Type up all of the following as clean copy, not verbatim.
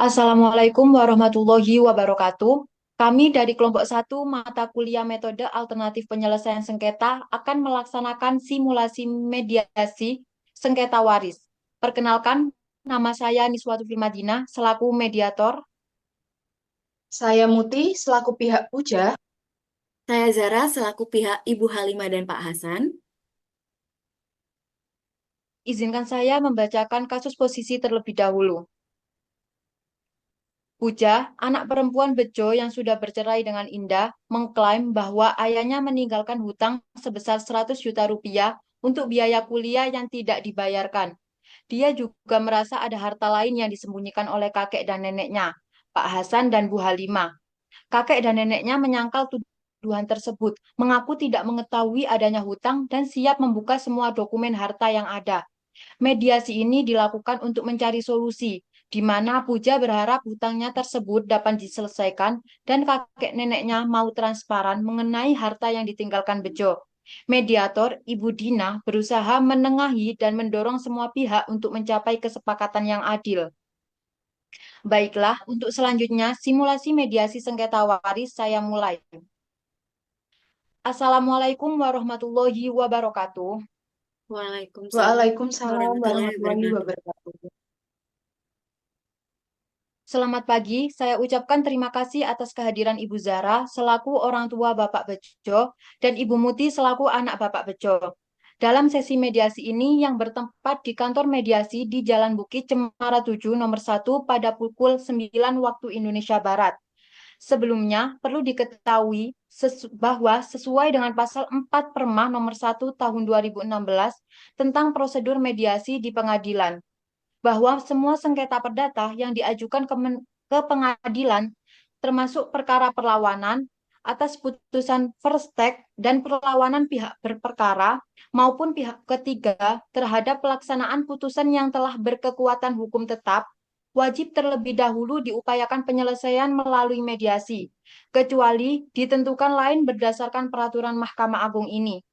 Assalamualaikum warahmatullahi wabarakatuh. Kami dari kelompok satu mata kuliah metode alternatif penyelesaian sengketa akan melaksanakan simulasi mediasi sengketa waris. Perkenalkan, nama saya Niswatu Filmadina selaku mediator. Saya Muti selaku pihak puja. Saya Zara selaku pihak Ibu Halimah dan Pak Hasan. Izinkan saya membacakan kasus posisi terlebih dahulu. Puja, anak perempuan Bejo yang sudah bercerai dengan Indah, mengklaim bahwa ayahnya meninggalkan hutang sebesar 100 juta rupiah untuk biaya kuliah yang tidak dibayarkan. Dia juga merasa ada harta lain yang disembunyikan oleh kakek dan neneknya, Pak Hasan dan Bu Halimah. Kakek dan neneknya menyangkal tuduhan tersebut, mengaku tidak mengetahui adanya hutang dan siap membuka semua dokumen harta yang ada. Mediasi ini dilakukan untuk mencari solusi, di mana Puja berharap hutangnya tersebut dapat diselesaikan dan kakek neneknya mau transparan mengenai harta yang ditinggalkan Bejo. Mediator, Ibu Dina, berusaha menengahi dan mendorong semua pihak untuk mencapai kesepakatan yang adil. Baiklah, untuk selanjutnya, simulasi mediasi sengketa waris saya mulai. Assalamualaikum warahmatullahi wabarakatuh. Waalaikumsalam Waalaikumsalam warahmatullahi warahmatullahi wabarakatuh. wabarakatuh. Selamat pagi, saya ucapkan terima kasih atas kehadiran Ibu Zara selaku orang tua Bapak Bejo dan Ibu Muti selaku anak Bapak Bejo. Dalam sesi mediasi ini yang bertempat di kantor mediasi di Jalan Bukit Cemara 7 nomor 1 pada pukul 9 waktu Indonesia Barat. Sebelumnya, perlu diketahui bahwa sesuai dengan pasal 4 Perma nomor 1 tahun 2016 tentang prosedur mediasi di pengadilan, bahwa semua sengketa perdata yang diajukan ke pengadilan, termasuk perkara perlawanan atas putusan first take dan perlawanan pihak berperkara maupun pihak ketiga terhadap pelaksanaan putusan yang telah berkekuatan hukum tetap, wajib terlebih dahulu diupayakan penyelesaian melalui mediasi, kecuali ditentukan lain berdasarkan peraturan Mahkamah Agung ini.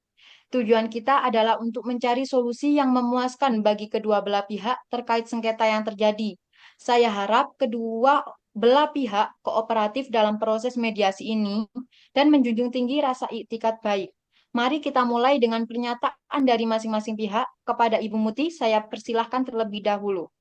Tujuan kita adalah untuk mencari solusi yang memuaskan bagi kedua belah pihak terkait sengketa yang terjadi. Saya harap kedua belah pihak kooperatif dalam proses mediasi ini dan menjunjung tinggi rasa iktikat baik. Mari kita mulai dengan pernyataan dari masing-masing pihak. Kepada Ibu Muti, saya persilahkan terlebih dahulu.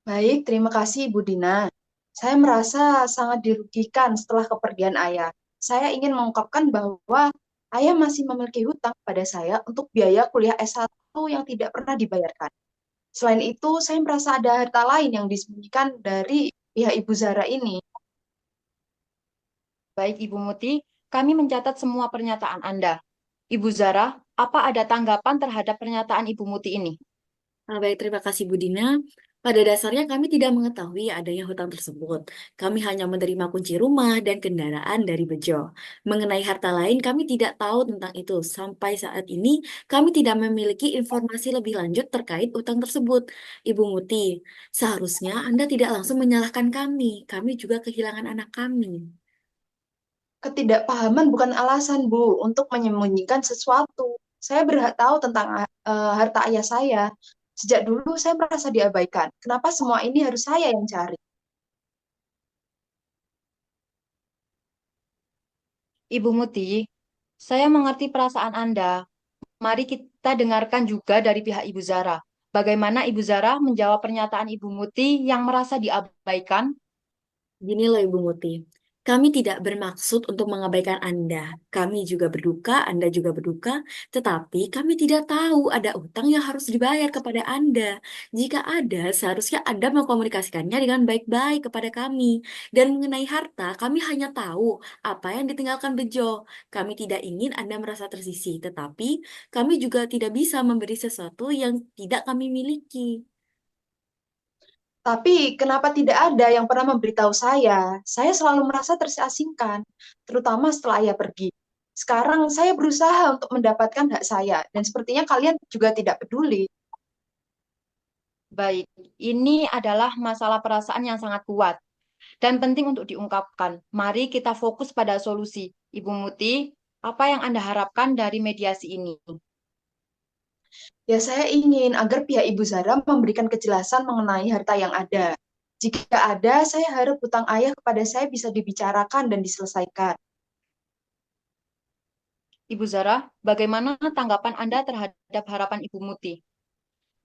Baik, terima kasih Ibu Dina. Saya merasa sangat dirugikan setelah kepergian ayah. Saya ingin mengungkapkan bahwa ayah masih memiliki hutang pada saya untuk biaya kuliah S1 yang tidak pernah dibayarkan. Selain itu, saya merasa ada harta lain yang disembunyikan dari pihak Ibu Zara ini. Baik, Ibu Muti, kami mencatat semua pernyataan Anda. Ibu Zara, apa ada tanggapan terhadap pernyataan Ibu Muti ini? Baik, terima kasih Bu Dina. Pada dasarnya kami tidak mengetahui adanya hutang tersebut. Kami hanya menerima kunci rumah dan kendaraan dari Bejo. Mengenai harta lain, kami tidak tahu tentang itu. Sampai saat ini, kami tidak memiliki informasi lebih lanjut terkait hutang tersebut. Ibu Muti, seharusnya Anda tidak langsung menyalahkan kami. Kami juga kehilangan anak kami. Ketidakpahaman bukan alasan, Bu, untuk menyembunyikan sesuatu. Saya berhak tahu tentang harta ayah saya. Sejak dulu saya merasa diabaikan. Kenapa semua ini harus saya yang cari? Ibu Muti, saya mengerti perasaan Anda. Mari kita dengarkan juga dari pihak Ibu Zara. Bagaimana Ibu Zara menjawab pernyataan Ibu Muti yang merasa diabaikan? Gini loh Ibu Muti, kami tidak bermaksud untuk mengabaikan Anda. Kami juga berduka, Anda juga berduka, tetapi kami tidak tahu ada utang yang harus dibayar kepada Anda. Jika ada, seharusnya Anda mengkomunikasikannya dengan baik-baik kepada kami. Dan mengenai harta, kami hanya tahu apa yang ditinggalkan Bejo. Kami tidak ingin Anda merasa tersisih, tetapi kami juga tidak bisa memberi sesuatu yang tidak kami miliki. Tapi kenapa tidak ada yang pernah memberitahu saya? Saya selalu merasa terasingkan, terutama setelah ayah pergi. Sekarang saya berusaha untuk mendapatkan hak saya, dan sepertinya kalian juga tidak peduli. Baik, ini adalah masalah perasaan yang sangat kuat dan penting untuk diungkapkan. Mari kita fokus pada solusi. Ibu Muti, apa yang Anda harapkan dari mediasi ini? Ya, saya ingin agar pihak Ibu Zara memberikan kejelasan mengenai harta yang ada. Jika ada, saya harap hutang ayah kepada saya bisa dibicarakan dan diselesaikan. Ibu Zara, bagaimana tanggapan Anda terhadap harapan Ibu Muti?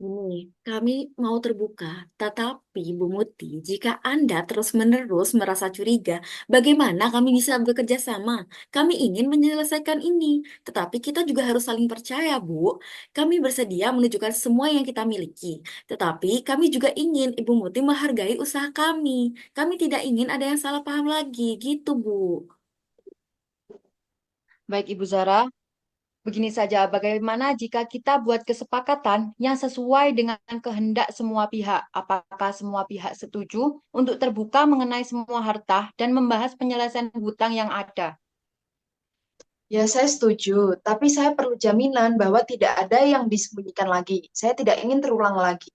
Ini, kami mau terbuka, tetapi Bu Muti, jika Anda terus-menerus merasa curiga, bagaimana kami bisa bekerja sama? Kami ingin menyelesaikan ini, tetapi kita juga harus saling percaya, Bu. Kami bersedia menunjukkan semua yang kita miliki, tetapi kami juga ingin Ibu Muti menghargai usaha kami. Kami tidak ingin ada yang salah paham lagi, gitu, Bu. Baik, Ibu Zara, begini saja, bagaimana jika kita buat kesepakatan yang sesuai dengan kehendak semua pihak? Apakah semua pihak setuju untuk terbuka mengenai semua harta dan membahas penyelesaian hutang yang ada? Ya, saya setuju, tapi saya perlu jaminan bahwa tidak ada yang disembunyikan lagi. Saya tidak ingin terulang lagi.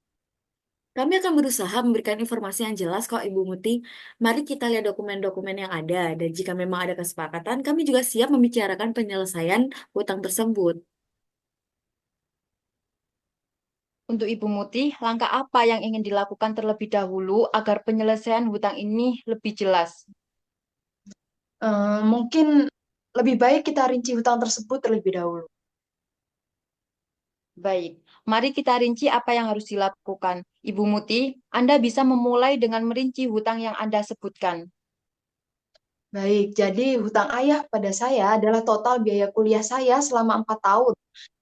Kami akan berusaha memberikan informasi yang jelas kok Ibu Muti. Mari kita lihat dokumen-dokumen yang ada dan jika memang ada kesepakatan, kami juga siap membicarakan penyelesaian hutang tersebut. Untuk Ibu Muti, langkah apa yang ingin dilakukan terlebih dahulu agar penyelesaian hutang ini lebih jelas? Mungkin lebih baik kita rinci hutang tersebut terlebih dahulu. Baik, mari kita rinci apa yang harus dilakukan. Ibu Muti, Anda bisa memulai dengan merinci hutang yang Anda sebutkan. Baik, jadi hutang ayah pada saya adalah total biaya kuliah saya selama 4 tahun,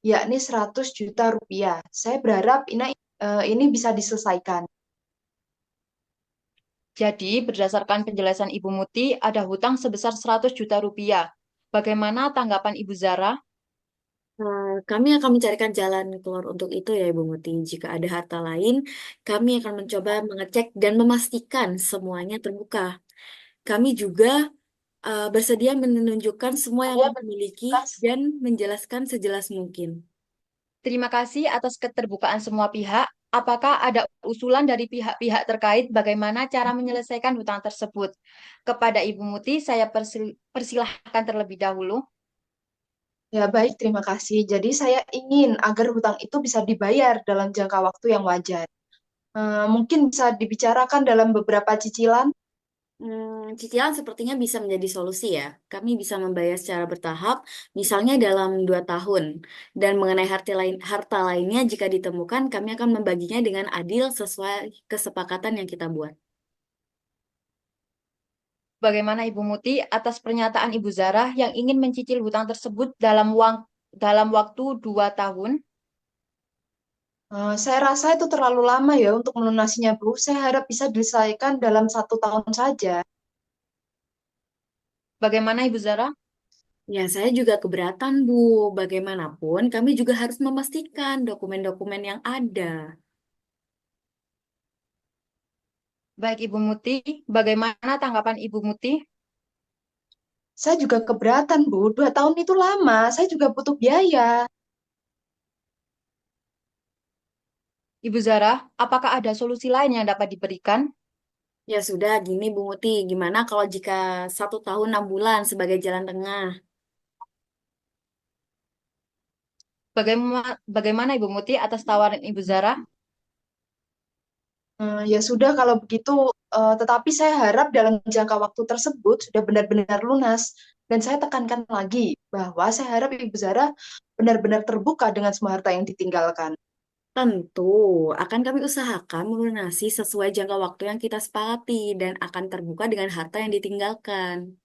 yakni 100 juta rupiah. Saya berharap ini bisa diselesaikan. Jadi, berdasarkan penjelasan Ibu Muti, ada hutang sebesar 100 juta rupiah. Bagaimana tanggapan Ibu Zara? Kami akan mencarikan jalan keluar untuk itu ya Ibu Muti. Jika ada harta lain, kami akan mencoba mengecek dan memastikan semuanya terbuka. Kami juga bersedia menunjukkan semua yang Saya kami miliki menunjukkan. dan menjelaskan sejelas mungkin. Terima kasih atas keterbukaan semua pihak. Apakah ada usulan dari pihak-pihak terkait bagaimana cara menyelesaikan hutang tersebut? Kepada Ibu Muti, saya persilahkan terlebih dahulu. Ya, baik, terima kasih. Jadi saya ingin agar hutang itu bisa dibayar dalam jangka waktu yang wajar. Mungkin bisa dibicarakan dalam beberapa cicilan. Cicilan sepertinya bisa menjadi solusi ya. Kami bisa membayar secara bertahap, misalnya dalam 2 tahun. Dan mengenai harta lainnya, jika ditemukan, kami akan membaginya dengan adil sesuai kesepakatan yang kita buat. Bagaimana Ibu Muti atas pernyataan Ibu Zara yang ingin mencicil hutang tersebut dalam waktu 2 tahun? Saya rasa itu terlalu lama ya untuk melunasinya, Bu. Saya harap bisa diselesaikan dalam 1 tahun saja. Bagaimana Ibu Zara? Ya, saya juga keberatan, Bu. Bagaimanapun, kami juga harus memastikan dokumen-dokumen yang ada. Baik Ibu Muti, bagaimana tanggapan Ibu Muti? Saya juga keberatan, Bu. 2 tahun itu lama. Saya juga butuh biaya. Ibu Zara, apakah ada solusi lain yang dapat diberikan? Ya sudah, gini Bu Muti, gimana kalau jika 1 tahun 6 bulan sebagai jalan tengah? Bagaimana Ibu Muti atas tawaran Ibu Zara? Ya sudah kalau begitu, tetapi saya harap dalam jangka waktu tersebut sudah benar-benar lunas. Dan saya tekankan lagi bahwa saya harap Ibu Zara benar-benar terbuka dengan semua harta yang ditinggalkan. Tentu akan kami usahakan melunasi sesuai jangka waktu yang kita sepakati dan akan terbuka dengan harta yang ditinggalkan.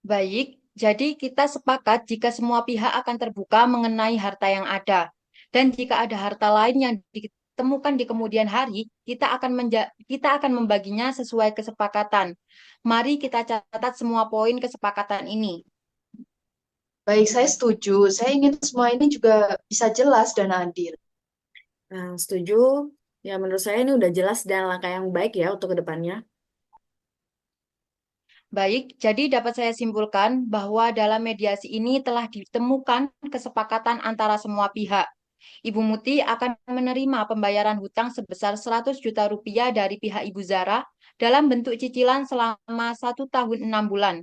Baik, jadi kita sepakat jika semua pihak akan terbuka mengenai harta yang ada. Dan jika ada harta lain yang ditemukan di kemudian hari, kita akan membaginya sesuai kesepakatan. Mari kita catat semua poin kesepakatan ini. Baik, saya setuju. Saya ingin semua ini juga bisa jelas dan adil. Nah, setuju? Ya, menurut saya ini udah jelas dan langkah yang baik ya untuk kedepannya. Baik, jadi dapat saya simpulkan bahwa dalam mediasi ini telah ditemukan kesepakatan antara semua pihak. Ibu Muti akan menerima pembayaran hutang sebesar 100 juta rupiah dari pihak Ibu Zara dalam bentuk cicilan selama 1 tahun 6 bulan.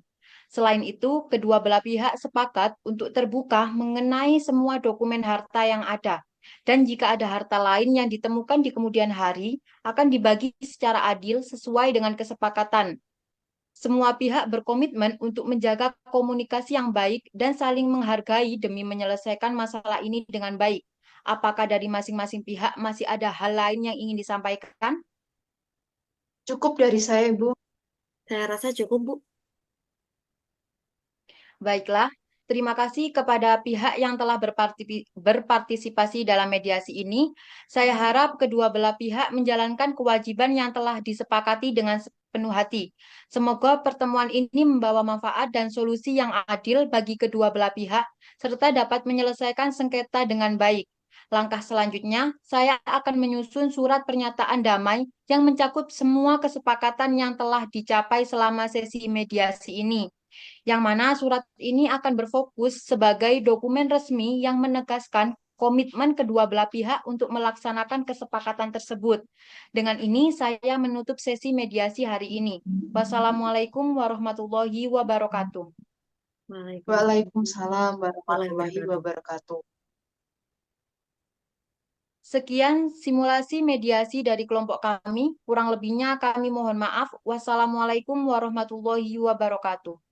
Selain itu, kedua belah pihak sepakat untuk terbuka mengenai semua dokumen harta yang ada Dan jika ada harta lain yang ditemukan di kemudian hari, akan dibagi secara adil sesuai dengan kesepakatan. Semua pihak berkomitmen untuk menjaga komunikasi yang baik dan saling menghargai demi menyelesaikan masalah ini dengan baik. Apakah dari masing-masing pihak masih ada hal lain yang ingin disampaikan? Cukup dari saya, Ibu. Saya rasa cukup, Bu. Baiklah, terima kasih kepada pihak yang telah berpartisipasi dalam mediasi ini. Saya harap kedua belah pihak menjalankan kewajiban yang telah disepakati dengan sepenuh hati. Semoga pertemuan ini membawa manfaat dan solusi yang adil bagi kedua belah pihak, serta dapat menyelesaikan sengketa dengan baik. Langkah selanjutnya, saya akan menyusun surat pernyataan damai yang mencakup semua kesepakatan yang telah dicapai selama sesi mediasi ini, yang mana surat ini akan berfokus sebagai dokumen resmi yang menegaskan komitmen kedua belah pihak untuk melaksanakan kesepakatan tersebut. Dengan ini, saya menutup sesi mediasi hari ini. Wassalamualaikum warahmatullahi wabarakatuh. Waalaikumsalam Waalaikumsalam warahmatullahi warahmatullahi wabarakatuh. wabarakatuh. Sekian simulasi mediasi dari kelompok kami. Kurang lebihnya kami mohon maaf. Wassalamualaikum warahmatullahi wabarakatuh.